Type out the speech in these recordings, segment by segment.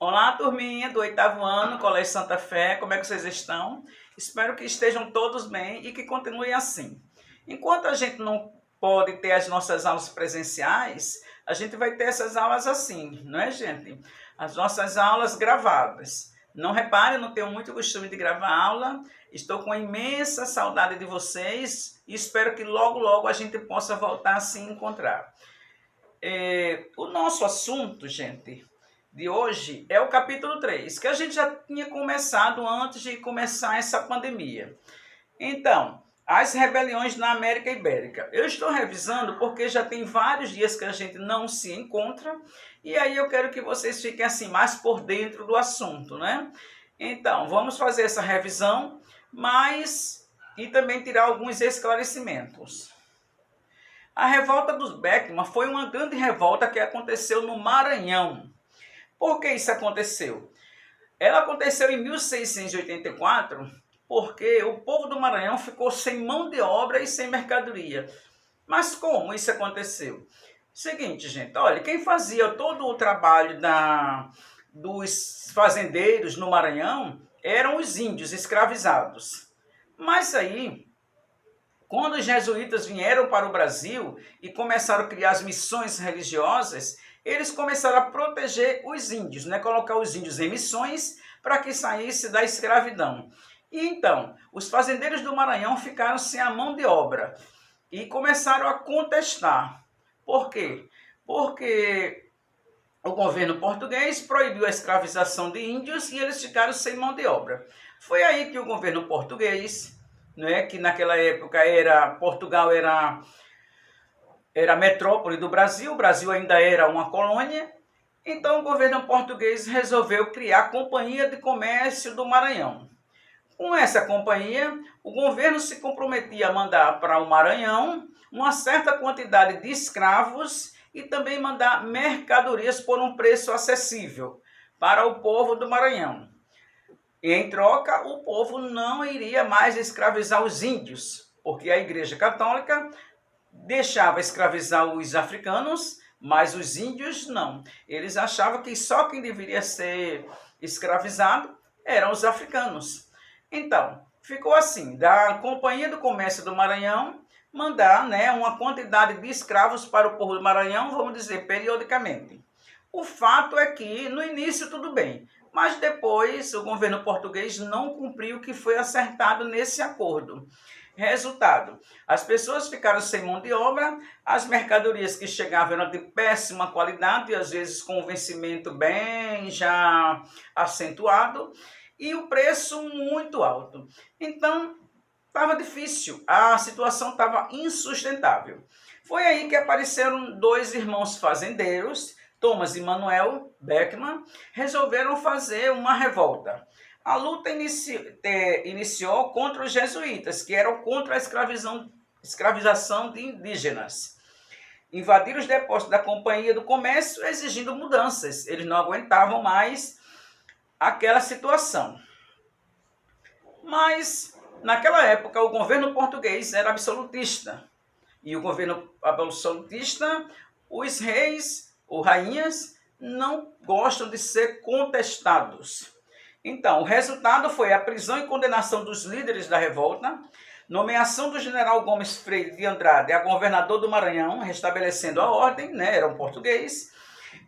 Olá, turminha do 8º ano, Colégio Santa Fé, como é que vocês estão? Espero que estejam todos bem e que continuem assim. Enquanto a gente não pode ter as nossas aulas presenciais, a gente vai ter essas aulas assim, não é, gente? As nossas aulas gravadas. Não reparem, não tenho muito costume de gravar aula, estou com imensa saudade de vocês e espero que logo, logo a gente possa voltar a se encontrar. O nosso assunto, gente, de hoje é o capítulo 3, que a gente já tinha começado antes de começar essa pandemia. Então, as rebeliões na América Ibérica. Eu estou revisando porque já tem vários dias que a gente não se encontra e aí eu quero que vocês fiquem assim mais por dentro do assunto, né? Então, vamos fazer essa revisão, e também tirar alguns esclarecimentos. A revolta dos Beckman foi uma grande revolta que aconteceu no Maranhão. Por que isso aconteceu? Ela aconteceu em 1684 porque o povo do Maranhão ficou sem mão de obra e sem mercadoria. Mas como isso aconteceu? Seguinte, gente, olha, quem fazia todo o trabalho dos fazendeiros no Maranhão eram os índios escravizados. Mas aí, quando os jesuítas vieram para o Brasil e começaram a criar as missões religiosas, eles começaram a proteger os índios, né? Colocar os índios em missões para que saísse da escravidão. E então, os fazendeiros do Maranhão ficaram sem a mão de obra e começaram a contestar. Por quê? Porque o governo português proibiu a escravização de índios e eles ficaram sem mão de obra. Foi aí que o governo português, né, que naquela época Portugal era a metrópole do Brasil, o Brasil ainda era uma colônia, então o governo português resolveu criar a Companhia de Comércio do Maranhão. Com essa companhia, o governo se comprometia a mandar para o Maranhão uma certa quantidade de escravos e também mandar mercadorias por um preço acessível para o povo do Maranhão. E, em troca, o povo não iria mais escravizar os índios, porque a Igreja Católica deixava escravizar os africanos, mas os índios não. Eles achavam que só quem deveria ser escravizado eram os africanos. Então, ficou assim, da Companhia do Comércio do Maranhão mandar, né, uma quantidade de escravos para o povo do Maranhão, vamos dizer, periodicamente. O fato é que, no início, tudo bem, mas depois o governo português não cumpriu o que foi acertado nesse acordo. Resultado, as pessoas ficaram sem mão de obra, as mercadorias que chegavam eram de péssima qualidade, às vezes com um vencimento bem já acentuado, e o preço muito alto. Então, estava difícil, a situação estava insustentável. Foi aí que apareceram dois irmãos fazendeiros, Thomas e Manuel Beckman, resolveram fazer uma revolta. A luta iniciou contra os jesuítas, que eram contra a escravização de indígenas. Invadiram os depósitos da Companhia do Comércio, exigindo mudanças. Eles não aguentavam mais aquela situação. Mas, naquela época, o governo português era absolutista. E o governo absolutista, os reis ou rainhas não gostam de ser contestados. Então, o resultado foi a prisão e condenação dos líderes da revolta, nomeação do general Gomes Freire de Andrade a governador do Maranhão, restabelecendo a ordem, né, era um português,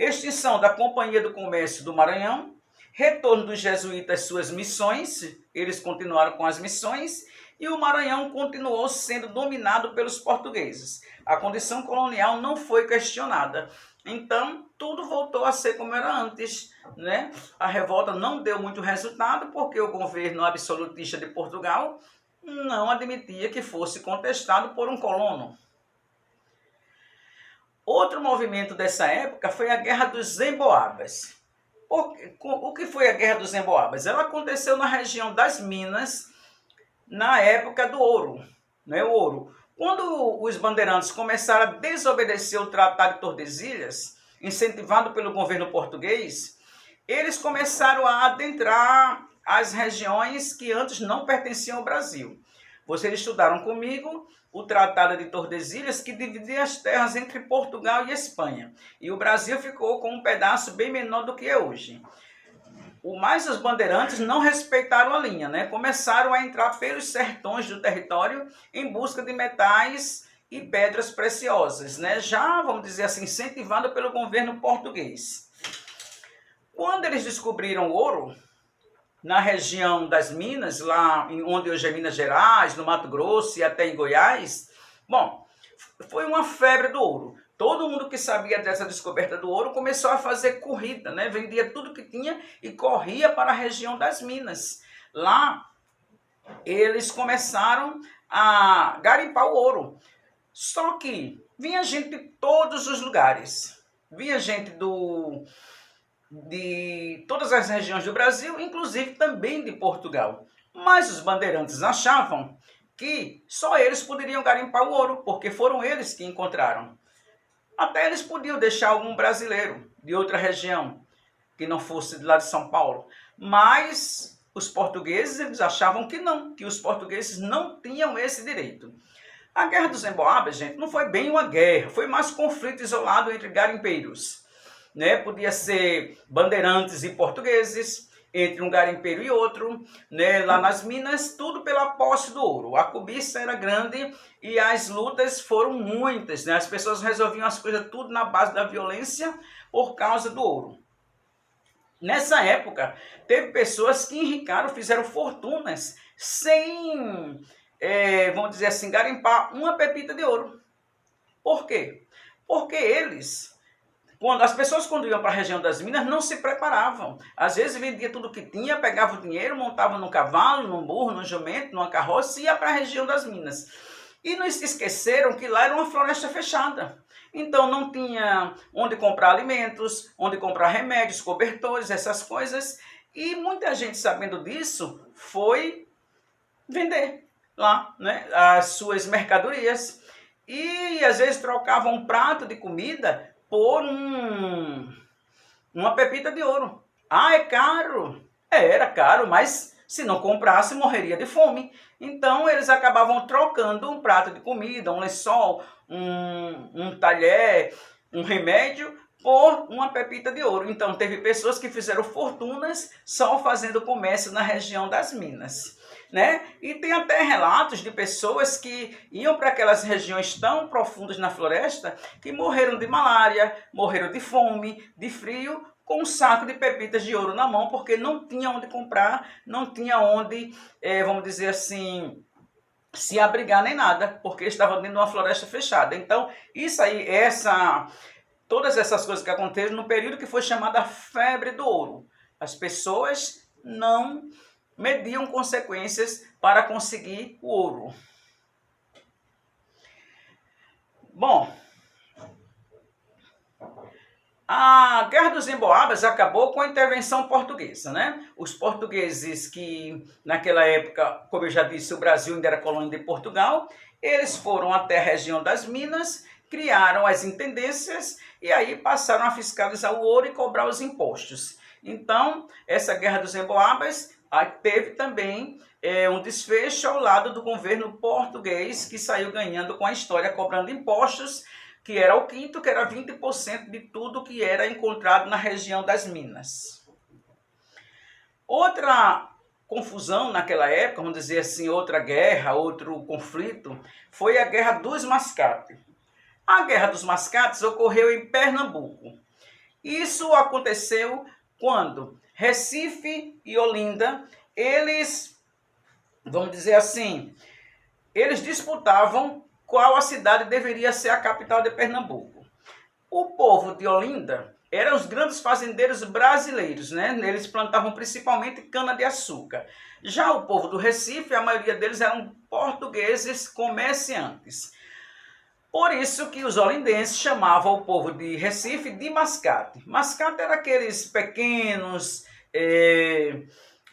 extinção da Companhia do Comércio do Maranhão, retorno dos jesuítas às suas missões, eles continuaram com as missões, e o Maranhão continuou sendo dominado pelos portugueses. A condição colonial não foi questionada. Então, tudo voltou a ser como era antes, né? A revolta não deu muito resultado porque o governo absolutista de Portugal não admitia que fosse contestado por um colono. Outro movimento dessa época foi a Guerra dos Emboabas. O que foi a Guerra dos Emboabas? Ela aconteceu na região das Minas, na época do ouro, né? O ouro. Quando os bandeirantes começaram a desobedecer o Tratado de Tordesilhas, incentivado pelo governo português, eles começaram a adentrar as regiões que antes não pertenciam ao Brasil. Vocês estudaram comigo o Tratado de Tordesilhas, que dividia as terras entre Portugal e Espanha. E o Brasil ficou com um pedaço bem menor do que é hoje. Mas os bandeirantes não respeitaram a linha, né? Começaram a entrar pelos sertões do território em busca de metais e pedras preciosas, né? Já, vamos dizer assim, incentivado pelo governo português. Quando eles descobriram o ouro, na região das Minas, lá onde hoje é Minas Gerais, no Mato Grosso e até em Goiás, bom, foi uma febre do ouro. Todo mundo que sabia dessa descoberta do ouro começou a fazer corrida, né? Vendia tudo que tinha e corria para a região das Minas. Lá, eles começaram a garimpar o ouro. Só que vinha gente de todos os lugares. Vinha gente de todas as regiões do Brasil, inclusive também de Portugal. Mas os bandeirantes achavam que só eles poderiam garimpar o ouro, porque foram eles que encontraram. Até eles podiam deixar algum brasileiro de outra região, que não fosse de lá de São Paulo. Mas os portugueses, eles achavam que não, que os portugueses não tinham esse direito. A Guerra dos Emboabas, gente, não foi bem uma guerra, foi mais conflito isolado entre garimpeiros. Né? Podia ser bandeirantes e portugueses, entre um garimpeiro e outro, né? Lá nas Minas, tudo pela posse do ouro. A cobiça era grande e as lutas foram muitas, né? As pessoas resolviam as coisas tudo na base da violência por causa do ouro. Nessa época, teve pessoas que enricaram, fizeram fortunas sem, vamos dizer assim, garimpar uma pepita de ouro. Por quê? Porque eles... As pessoas quando iam para a região das Minas não se preparavam. Às vezes vendia tudo que tinha, pegava o dinheiro, montava num cavalo, num burro, num jumento, numa carroça e ia para a região das Minas. E não se esqueceram que lá era uma floresta fechada. Então não tinha onde comprar alimentos, onde comprar remédios, cobertores, essas coisas. E muita gente, sabendo disso, foi vender lá, né, as suas mercadorias. E às vezes trocavam um prato de comida por uma pepita de ouro. Ah, é caro? Era caro, mas se não comprasse, morreria de fome. Então, eles acabavam trocando um prato de comida, um lençol, um talher, um remédio, por uma pepita de ouro. Então, teve pessoas que fizeram fortunas só fazendo comércio na região das Minas. Né? E tem até relatos de pessoas que iam para aquelas regiões tão profundas na floresta que morreram de malária, morreram de fome, de frio, com um saco de pepitas de ouro na mão, porque não tinha onde comprar, não tinha onde, vamos dizer assim, se abrigar nem nada, porque estavam dentro de uma floresta fechada. Então, isso aí, todas essas coisas que aconteceram no período que foi chamada febre do ouro. As pessoas não mediam consequências para conseguir o ouro. Bom, a Guerra dos Emboabas acabou com a intervenção portuguesa, né? Os portugueses que, naquela época, como eu já disse, o Brasil ainda era colônia de Portugal, eles foram até a região das Minas, criaram as intendências e aí passaram a fiscalizar o ouro e cobrar os impostos. Então, essa Guerra dos Emboabas teve também um desfecho ao lado do governo português, que saiu ganhando com a história, cobrando impostos, que era o quinto, que era 20% de tudo que era encontrado na região das Minas. Outra confusão naquela época, vamos dizer assim, outra guerra, outro conflito, foi a Guerra dos Mascates. A Guerra dos Mascates ocorreu em Pernambuco. Isso aconteceu quando Recife e Olinda, eles, vamos dizer assim, eles disputavam qual a cidade deveria ser a capital de Pernambuco. O povo de Olinda eram os grandes fazendeiros brasileiros, né? Eles plantavam principalmente cana-de-açúcar. Já o povo do Recife, a maioria deles eram portugueses comerciantes. Por isso que os olindenses chamavam o povo de Recife de mascate. Mascate era aqueles pequenos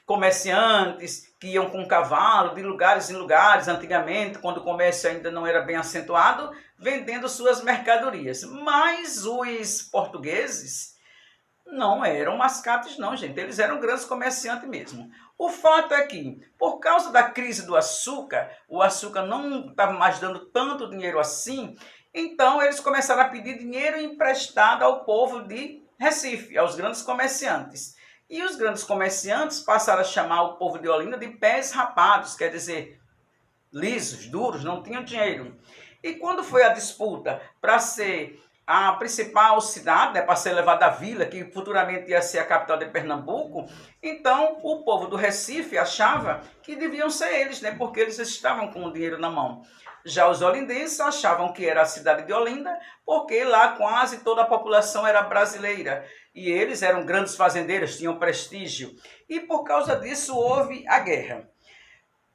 comerciantes que iam com cavalo de lugares em lugares, antigamente, quando o comércio ainda não era bem acentuado, vendendo suas mercadorias. Mas os portugueses não eram mascates não, gente. Eles eram grandes comerciantes mesmo. O fato é que, por causa da crise do açúcar, o açúcar não estava mais dando tanto dinheiro assim, então eles começaram a pedir dinheiro emprestado ao povo de Recife, aos grandes comerciantes. E os grandes comerciantes passaram a chamar o povo de Olinda de pés rapados, quer dizer, lisos, duros, não tinham dinheiro. E quando foi a disputa para ser a principal cidade, né, para ser levada à vila, que futuramente ia ser a capital de Pernambuco, então o povo do Recife achava que deviam ser eles, né, porque eles estavam com o dinheiro na mão. Já os olindenses achavam que era a cidade de Olinda, porque lá quase toda a população era brasileira. E eles eram grandes fazendeiros, tinham prestígio. E por causa disso houve a guerra.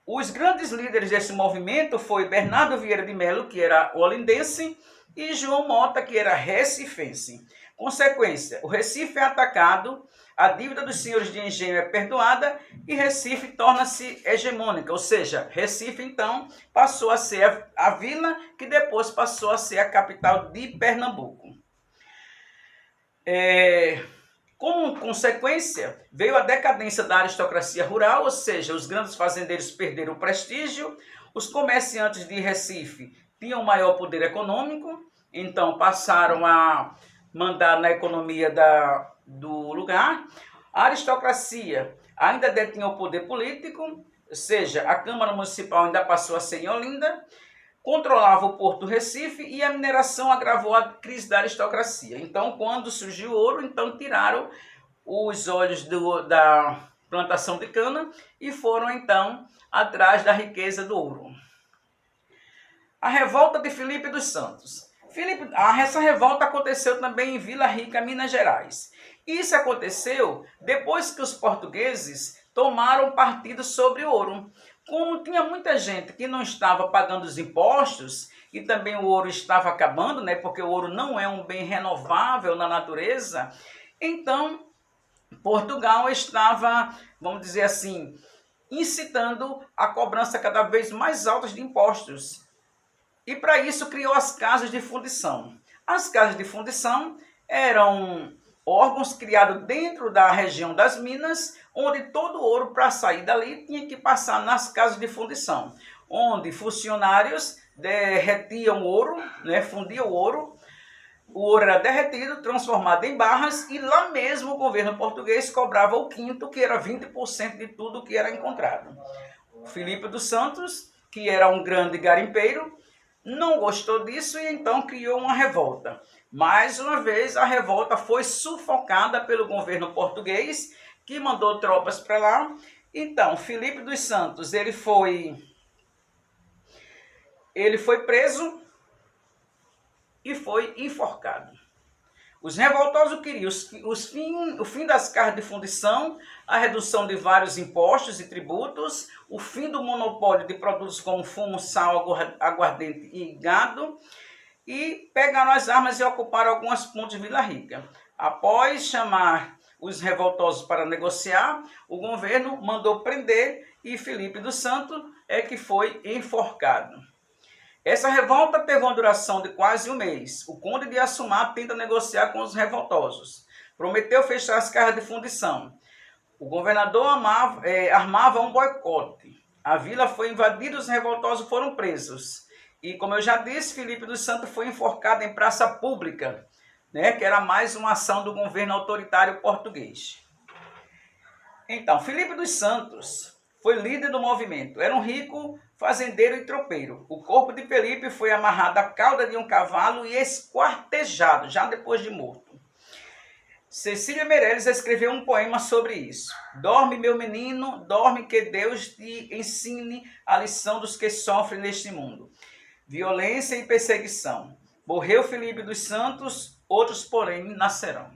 Os grandes líderes desse movimento foi Bernardo Vieira de Melo, que era olindense, e João Mota, que era recifense. Consequência, o Recife é atacado, a dívida dos senhores de engenho é perdoada e Recife torna-se hegemônica, ou seja, Recife então passou a ser a vila que depois passou a ser a capital de Pernambuco. Como consequência, veio a decadência da aristocracia rural, ou seja, os grandes fazendeiros perderam o prestígio, os comerciantes de Recife tinham maior poder econômico, então passaram a mandar na economia do lugar. A aristocracia ainda detinha o poder político, ou seja, a Câmara Municipal ainda passou a ser em Olinda, controlava o Porto do Recife e a mineração agravou a crise da aristocracia. Então, quando surgiu o ouro, então tiraram os olhos da plantação de cana e foram, então, atrás da riqueza do ouro. A revolta de Filipe dos Santos. Essa revolta aconteceu também em Vila Rica, Minas Gerais. Isso aconteceu depois que os portugueses tomaram partido sobre o ouro. Como tinha muita gente que não estava pagando os impostos e também o ouro estava acabando, né, porque o ouro não é um bem renovável na natureza, então Portugal estava, vamos dizer assim, incitando a cobrança cada vez mais alta de impostos. E para isso criou as casas de fundição. As casas de fundição eram órgãos criados dentro da região das minas, onde todo o ouro para sair dali tinha que passar nas casas de fundição, onde funcionários derretiam ouro, né, fundiam o ouro era derretido, transformado em barras, e lá mesmo o governo português cobrava o quinto, que era 20% de tudo que era encontrado. Filipe dos Santos, que era um grande garimpeiro, não gostou disso e então criou uma revolta. Mais uma vez, a revolta foi sufocada pelo governo português, que mandou tropas para lá. Então, Filipe dos Santos, ele foi preso e foi enforcado. Os revoltosos queriam o fim das casas de fundição, a redução de vários impostos e tributos, o fim do monopólio de produtos como fumo, sal, aguardente e gado, e pegaram as armas e ocuparam algumas pontes de Vila Rica. Após chamar os revoltosos para negociar, o governo mandou prender e Filipe dos Santos é que foi enforcado. Essa revolta teve uma duração de quase um mês. O conde de Assumar tenta negociar com os revoltosos. Prometeu fechar as casas de fundição. O governador armava um boicote. A vila foi invadida e os revoltosos foram presos. E, como eu já disse, Filipe dos Santos foi enforcado em praça pública, né, que era mais uma ação do governo autoritário português. Então, Filipe dos Santos foi líder do movimento. Era um rico fazendeiro e tropeiro. O corpo de Felipe foi amarrado à cauda de um cavalo e esquartejado, já depois de morto. Cecília Meirelles escreveu um poema sobre isso. Dorme, meu menino, dorme, que Deus te ensine a lição dos que sofrem neste mundo. Violência e perseguição. Morreu Filipe dos Santos, outros, porém, nascerão.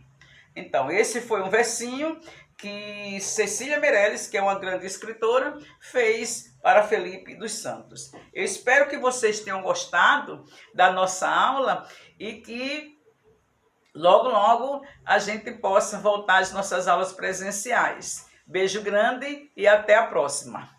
Então, esse foi um versinho que Cecília Meirelles, que é uma grande escritora, fez para Filipe dos Santos. Eu espero que vocês tenham gostado da nossa aula e que logo, logo a gente possa voltar às nossas aulas presenciais. Beijo grande e até a próxima.